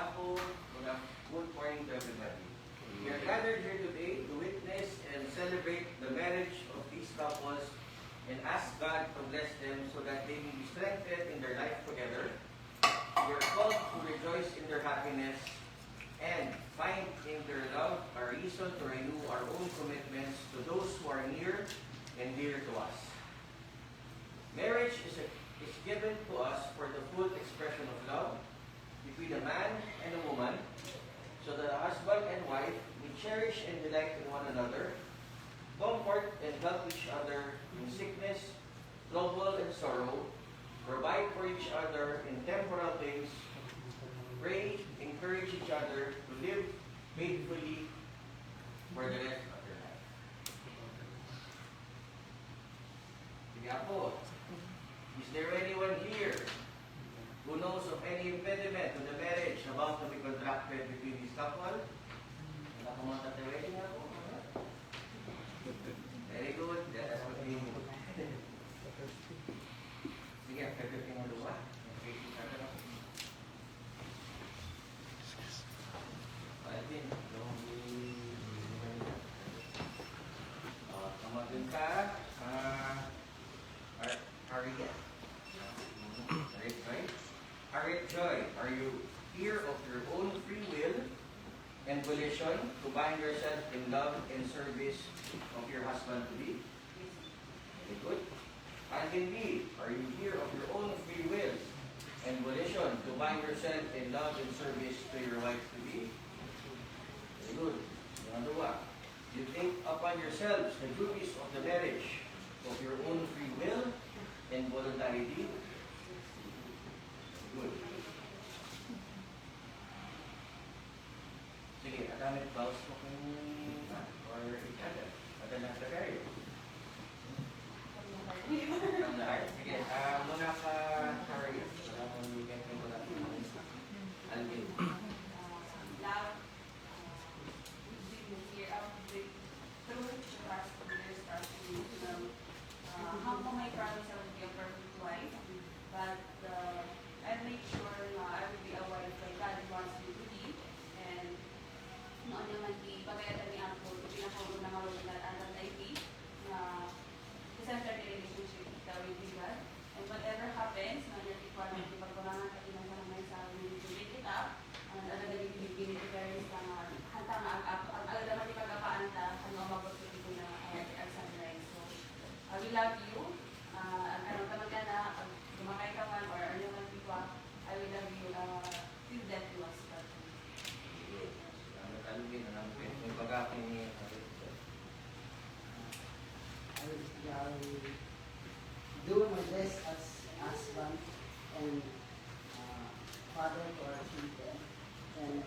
Quiapo. Good morning to everybody. We are gathered here today to witness and celebrate the marriage of these couples and ask God to bless them so that they may be strengthened in their life together. We are called to rejoice in their happiness and find in their love a reason to renew our own commitments to those who are near and dear to us. Marriage is given to us for the full expression of love between a man and a woman, so that a husband and wife may cherish and delight in one another, comfort and help each other in sickness, trouble, and sorrow, provide for each other in temporal things, pray, encourage each other to live faithfully for the rest of their life. Sige po, is there anyone here who knows of any impediment to the marriage about to be contracted between this couple? Wala ko mga tatawerin nga po. Very good. That's what we need. Sige, pwede mo luwa. Alvin, kamagun ka. Harriet. Harriet Joy, are you here of your own free will and volition to bind yourself in love and service of your husband-to-be? Very good. Alvin B, are you here of your own free will and volition to bind yourself in love and service to your wife-to-be? Very good. Number 1, you take upon yourselves the duties of the marriage of your own free will and voluntarily. Good. Sige, agamit vows mo kung or each other. Madalang sa kayo. From the heart. Sige, muna ka, Harry. Wala mong weekend yung wala. Alvin. Love, here out through the past years, humble my promise I will be a perfect wife, but I make sure I will be a wife like God wants me to be, and noon naman pagkayatan ni ako, pinakaroon na marunong at alam na hindi, na center the relationship with God, and whatever happens, na requirement yung pagkulangan at inang sa amin to make it up, and ano na yung binibigay na hanta nga ang alam ni pagkapaanta, ano mabot ko na ang sunrise. So, we love you. Ano naman ka na, gumakay ka man, or ano naman dito, I will love you till death do us part. Alvin, yung pag-aking ni I will do my best as husband and father to our children, and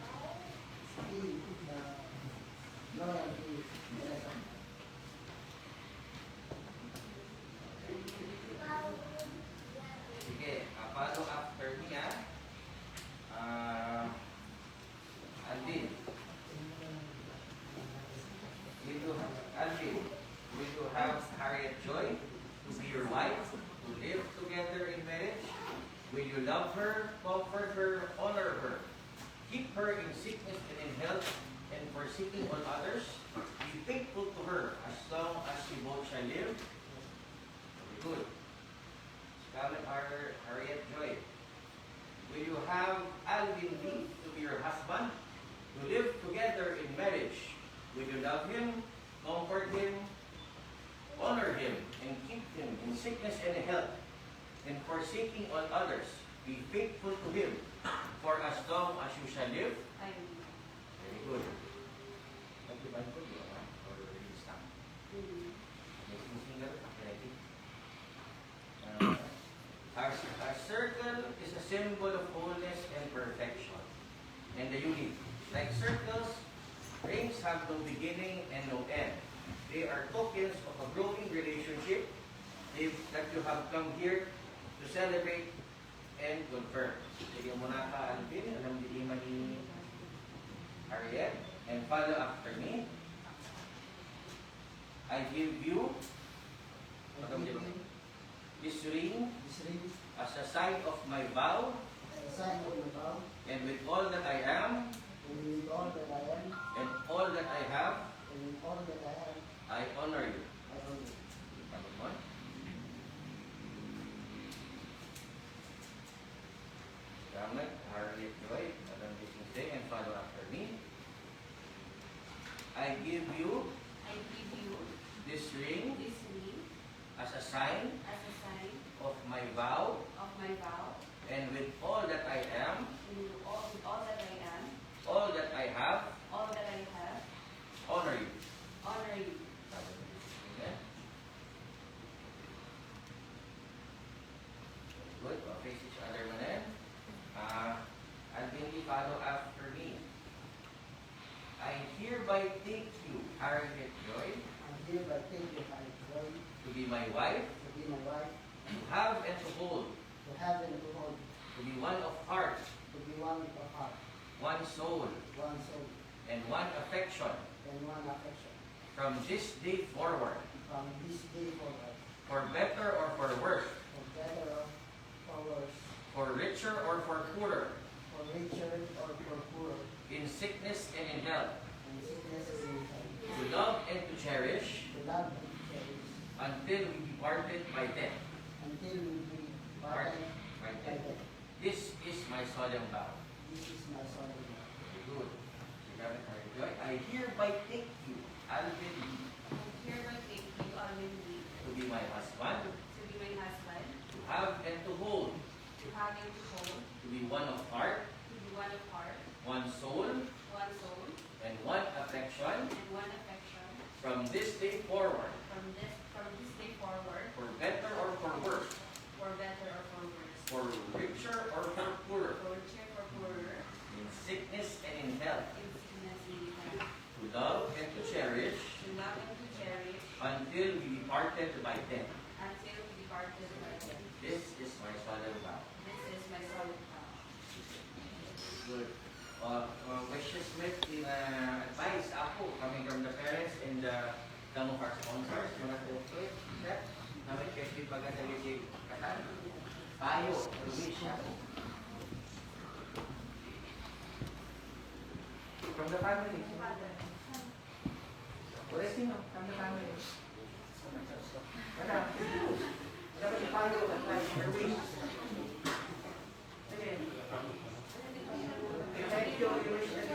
still loyalty to the rest of them. Sige, follow after niya. Alvin. Alvin, will you have Harriet Joy to be your wife, to live together in marriage? Will you love her, comfort her, honor her, keep her in sickness and in health, and forsaking all others? Be faithful to her as long as you both shall live? Very good. Scarlett Harriet Joy. Will you have Alvin B to be your husband, to live together in marriage? Will you love him, comfort him, honor him, and keep him in sickness and health, and forsaking all others? Be faithful to him for as long as you shall live? I will. Very good. Pag-iban ko, di ba? Or release time. Next singer, ready? Our circle is a symbol of wholeness and perfection, and the unity. Like circles, rings have no beginning and no end. They are tokens of a growing relationship that you have come here to celebrate and confirm. Sige muna ka, Alvin. Alam din ni Harriet. And follow after me. I give you this ring as a sign of my vow as a sign of my vow, and with all that I am and with all that I am, and all that I have, and with all that I have, I honor you. I honor you. Number one. Salamat, Harriet Joy, Madam Business Day, and follow after me. I give you I give you this ring this ring as a sign as a sign of my vow, of my vow, and with all that I am, and with all that I am, all that I have, all that I have, honor you. honor you. Okay? Good. We'll face each other muna. Albinly, follow after me. I hereby take you, Harriet Joy, I hereby take you, Harriet Joy, to be my wife, to be my wife, to have and to hold, to have and to hold, to be one of heart, to be one of heart, one soul, one soul, and one affection, and one affection. from this day forward, From this day forward, for better or for worse, for better or for worse, for richer or for poorer, for richer or for poorer, in sickness and in health, in sickness and in health, to love and to cherish, to love and to cherish, until we be parted by death. until we be parted By by death. death. This is my solemn vow. This is my solemn vow. Very good. I hereby take you, Alvin, I hereby take you, Alvin Lee, to be my husband, to be my husband, to have and to hold, to have and to hold, to be one of heart, to be one of heart, one soul, one soul, and one affection, and one affection, from this day forward, from this day forward, for better or for worse, for better or for worse, for richer or for poorer, for richer or poorer, in sickness and in health, in sickness and in health, to love and to cherish, to love and to cherish, until we be parted by death. until we departed by death. This is my solemn vow. This is my solemn vow. Good. Wishes with in advice ako coming from the parents and some of our sponsors, mga tutoy, that namin kasi pagkatagigig katan. Payo, wish ako. From the family. Wala sino? From the family. Wala. Dapat ipayo at your wish. Sige. Thank you. You wish that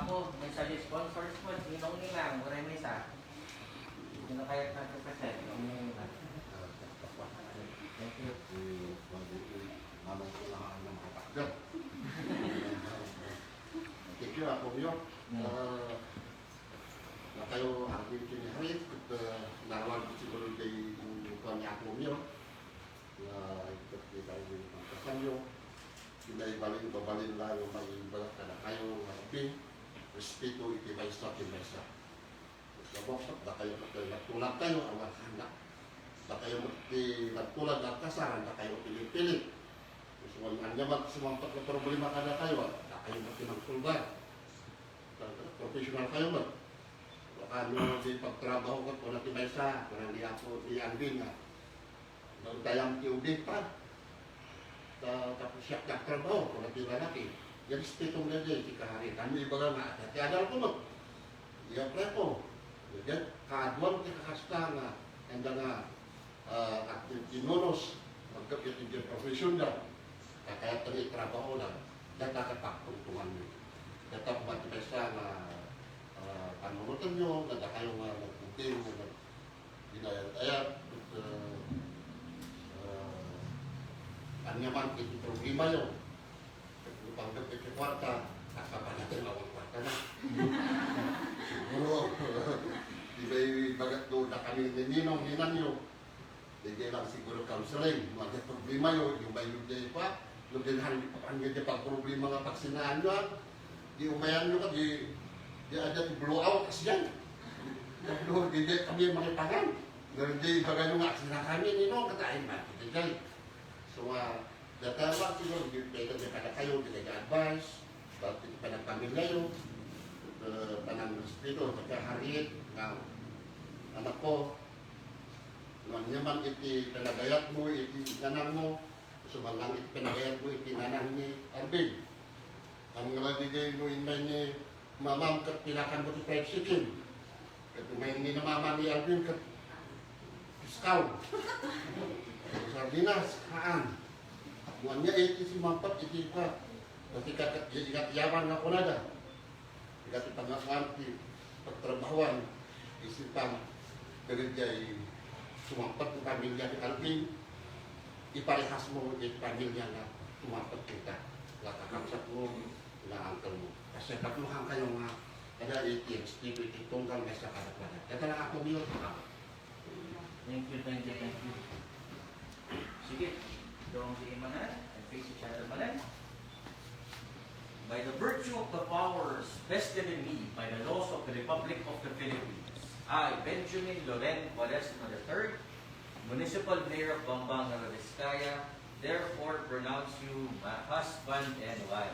Ako, may suggest sponsors mo, sinong nilang, wala may isa. Sino kaya natin pa siya, sinong nilang. Thank you. Thank you, ako yun. Na kayo aking kiniharit at narawag ko siguro kay yung ako yun. Na ikot ni tayo yung pagkasanyo. Pinaibalin, babalin lang yung may balat na kayo harapin. Respeto, itibaysa, tibaysa. Nabokot, na kayo natulad kayo, ang handa. Na kayo natulad at kasaran, na kayo pilit-pilit. So, ang anyaman sumampat na problema kada kayo, na kayo matinang tulad. Profesional kayo ba? Baka nung di pagtrabaho ko, kung natibaysa, kung hindi ako iandin nga. Nung tayang tiubig pa. Tapos siya nagtrabaho, kung natibalaki. Yan spitong na din, si kahari. Kami iba nga, at adal ko mo. I-apply ko. Yan, kaadwan kita kasta nga. Handa nga, at inunos, magkapit yung profesional. Kaya tali trabaho lang. Data kapagpuntungan mo. Data matibasa nga panunutan nyo, data kayo nga nagputin, ginayat-ayat, anyaman ito problema yun. Lupang gapit sa kwarta, kasapan natin awang kwarta na. Siguro, di ba'y bagat doon na kami nininong, hinan nyo. Hindi lang siguro counseling, mga problema yun, yung may yun pa, nung dinhan ang ganyan pag problema nga pagsinaan nyo, di umayan nyo ka, di ada blow out kasi yan. Hindi kami makipangan. Hindi bagay nyo nga, sila kami nino, katain ba? Hindi. So, datawa siguro, hindi kada kayo, hindi advice, bakit hindi pa nagpamilya yun, panang respeto, pagkahariit, ng anak ko, nang naman iti pinagayat mo, iti nanang mo, sumalang iti pinagayat mo, iti nanang ni Arvin. Ang nalagigay mo inay ni mamam kat pinakan mo iti fried chicken. Kat may ni na mama ni Arvin kat discount. Sardinas, haan. Buwan niya iti si mampat, iti pa. Kasi ikat yaman na ko nada. Ikat ipangakuan, pagtrabahuan, isipan, kerjay sumampat ng pamilya ni Arvin. Iparehas mo iti pamilya na sumampat kita. Lakakamsat mo, inaangkal mo. Kasi katluhan kayo nga, kada iti tunggal may sa kadakwanan. Kaya lang ako niyo, Thank you, thank you, thank you. Sige, doon si Imanan and face each other manan. By the virtue of the powers vested in me by the laws of the Republic of the Philippines, I, Benjamin Loren Cuaresma III, Municipal Mayor of Bambang, Nueva Vizcaya, therefore pronounce you my husband and wife.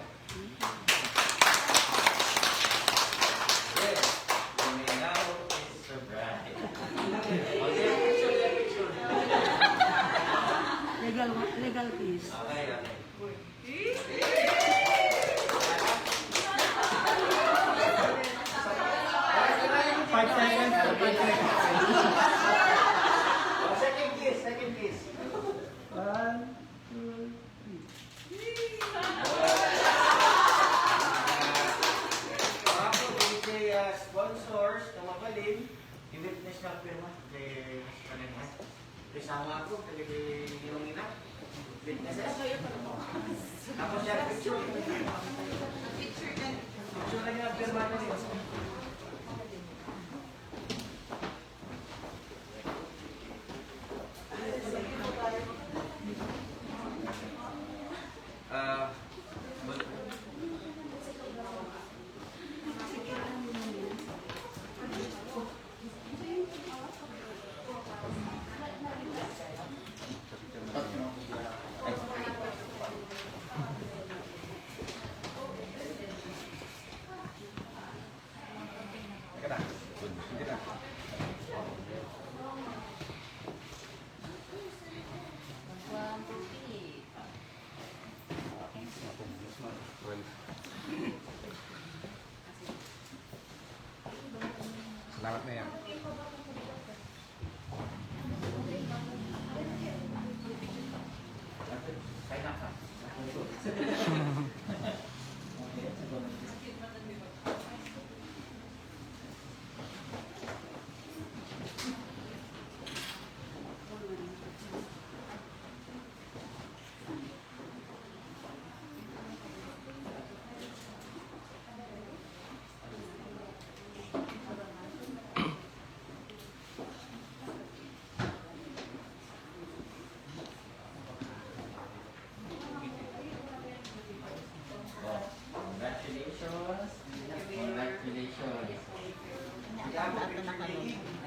Yes, you may now kiss the bride. Okay, picture. Legal case. Okay, okay. Five seconds. Second kiss. 1, 2, 3. Ako, kay sponsors na mabalin, i-witness ng firma kay kanina. Kasama ako, kay Ninong Ina. Witnesses. Tapos siya, picture. Picture lang yung firma nila. Salamat na yan. Kaya na ka.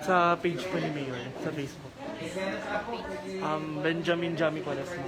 Sa page po ni Mayor, sa Facebook. Benjamin Jami Cuaresma.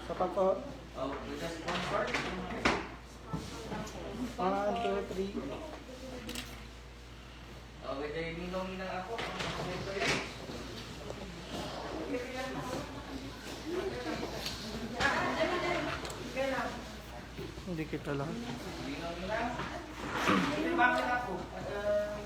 Sa pa po. Oh, just one part. 1, 2, 3. Oh, with the ninong-ninang ako. Ito yun. Hindi kita lang. Ninong-ninang. May bakit ako. Okay.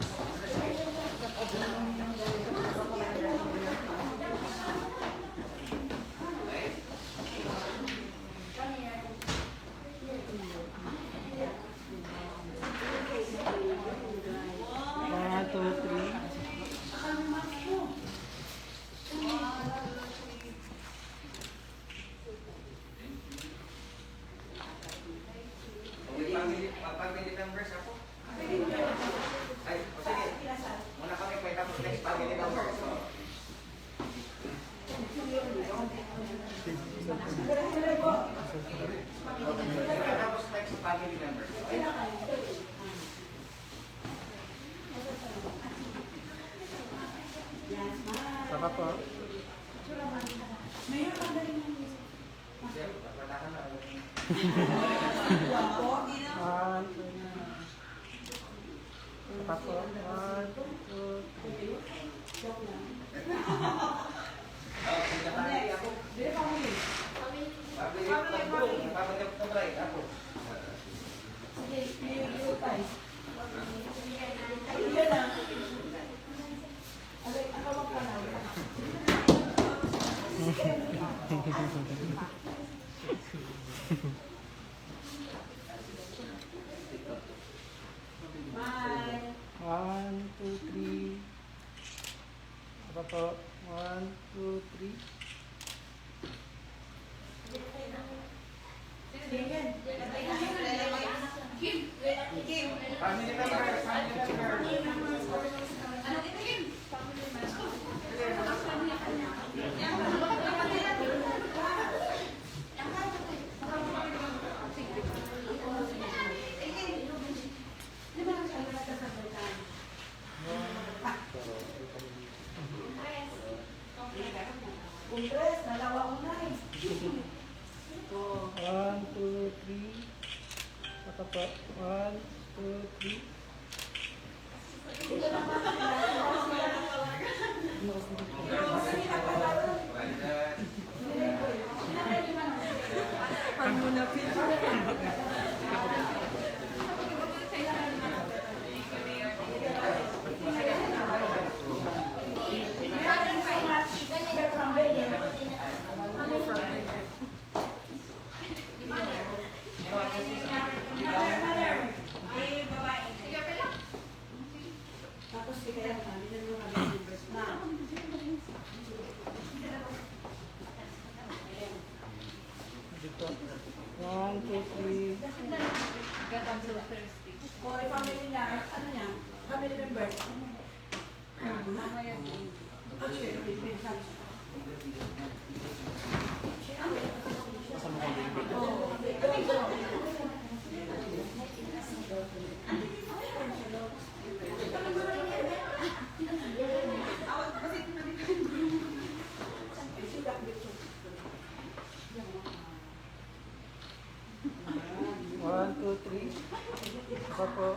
1, 2, 3. Okay, family members ako. Ay, o sige. Muna kami kayo tapos next family members. So, tapos next family members. Sa pa po. Sir, papatakan na. 1, 2, 3. Sa pa po. 1, 2, 3. Oh, sige tayo ako. Family ako. Bye. 1, 2, 3. Sa pa po. 1, 2, 3. Family members, family members. Kumpres, nalawa ko na eh. 1, 2, 3. Sa pa po. 1, 2, 3. Tapos kaya kami na mga members na. Dito. 1, 2, 3. O, family niya, ano niya, family members. Actually, One, two, three. Apa po?